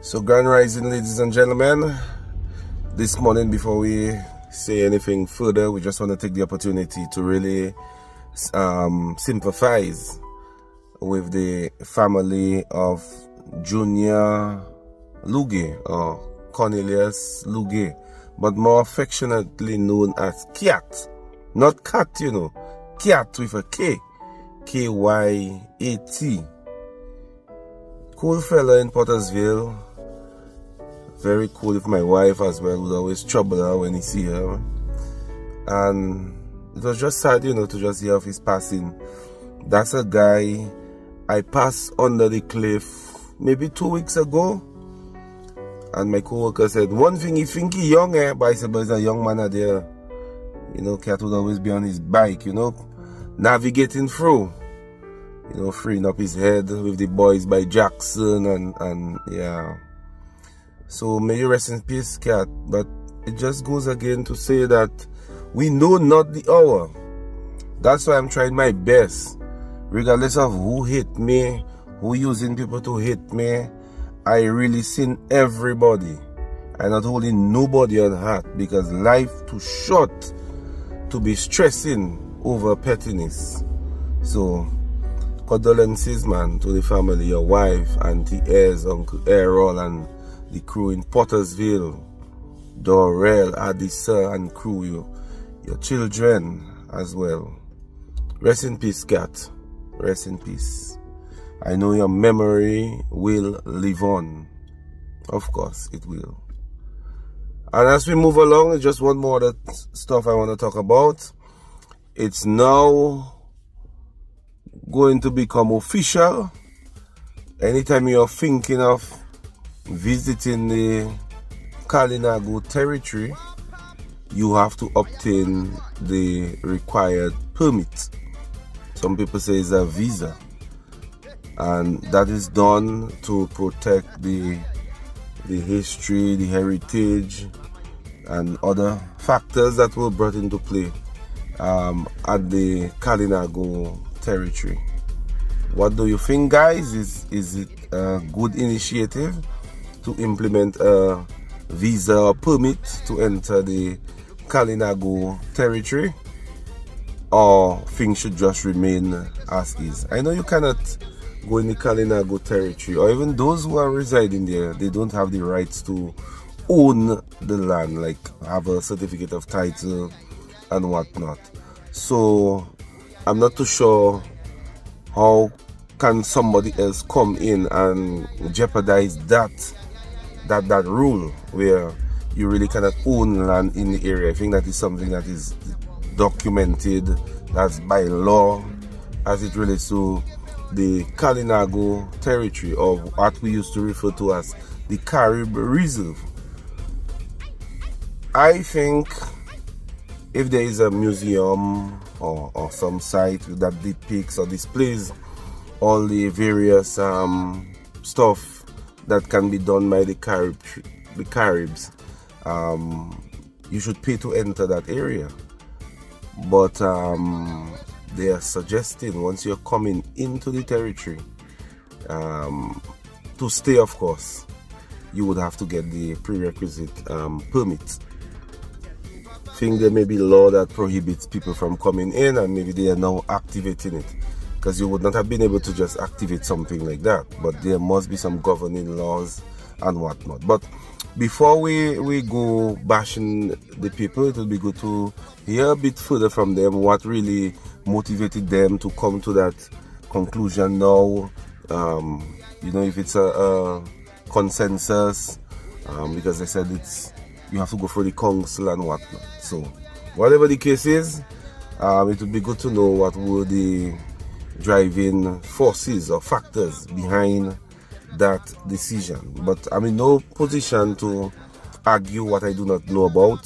So grand rising, ladies and gentlemen. This morning, before we say anything further, we just want to take the opportunity to really sympathize with the family of Junior Luge, or Cornelius Luge, but more affectionately known as KYAT. Not cat, you know. KYAT with a K. KYAT. Cool fella in Pottersville. Very cool with my wife as well. Would always trouble her when he see her. And it was just sad, you know, to just hear of his passing. That's a guy I passed under the cliff maybe 2 weeks ago. And my co-worker said, one thing, he think he young, but I said, but he's a young man out there. You know, Cat would always be on his bike, you know, navigating through. You know, freeing up his head with the boys by Jackson and yeah. So may you rest in peace, Cat. But it just goes again to say that we know not the hour. That's why I'm trying my best. Regardless of who hit me, who using people to hit me, I really seen everybody. I'm not holding nobody on heart, because life too short to be stressing over pettiness. So condolences, man, to the family, your wife, Auntie Ez, Uncle Errol, and the crew in Pottersville, Dorel, Adisa, and crew, your children as well. Rest in peace, Cat. Rest in peace. I know your memory will live on. Of course, it will. And as we move along, there's just one more other stuff I want to talk about. It's now going to become official. Anytime you're thinking of visiting the Kalinago territory, you have to obtain the required permit. Some people say it's a visa, and that is done to protect the history, the heritage, and other factors that were brought into play at the Kalinago territory. What do you think, guys? Is it a good initiative to implement a visa or permit to enter the Kalinago territory, or things should just remain as is? I know you cannot go in the Kalinago territory, or even those who are residing there, they don't have the rights to own the land, like have a certificate of title and whatnot. So I'm not too sure how can somebody else come in and jeopardize that rule where you really cannot own land in the area. I think that is something that is documented, that's by law, as it relates to the Kalinago territory, or what we used to refer to as the Carib Reserve. I think if there is a museum or some site that depicts or displays all the various stuff that can be done by the Caribs, you should pay to enter that area. But they are suggesting, once you're coming into the territory, to stay, of course, you would have to get the prerequisite permit. I think there may be law that prohibits people from coming in, and maybe they are now activating it, because you would not have been able to just activate something like that. But there must be some governing laws and whatnot. But before we go bashing the people, it would be good to hear a bit further from them, what really motivated them to come to that conclusion now. You know, if it's a consensus, because they said you have to go for the council and whatnot. So whatever the case is, it would be good to know what were the driving forces or factors behind that decision. But I'm in no position to argue what I do not know about.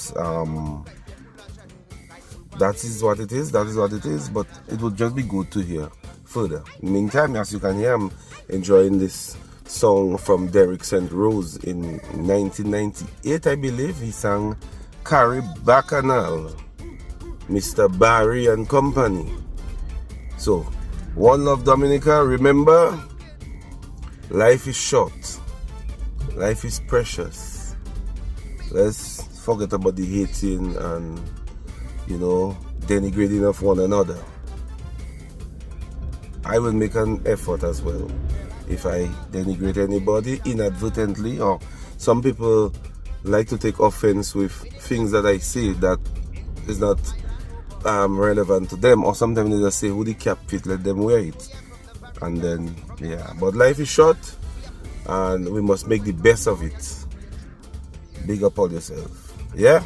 That is what it is. But it would just be good to hear further. In the meantime, as you can hear, I'm enjoying this song from Derek St. Rose in 1998, I believe. He sang Carib Bacchanal, Mr. Barry and Company. So, one love, Dominica. Remember, life is short. Life is precious. Let's forget about the hating and, denigrating of one another. I will make an effort as well. If I denigrate anybody inadvertently, or some people like to take offense with things that I say that is not relevant to them, or sometimes they just say, who the cap fit, let them wear it. And then, but life is short and we must make the best of it. Big up on yourself. Yeah?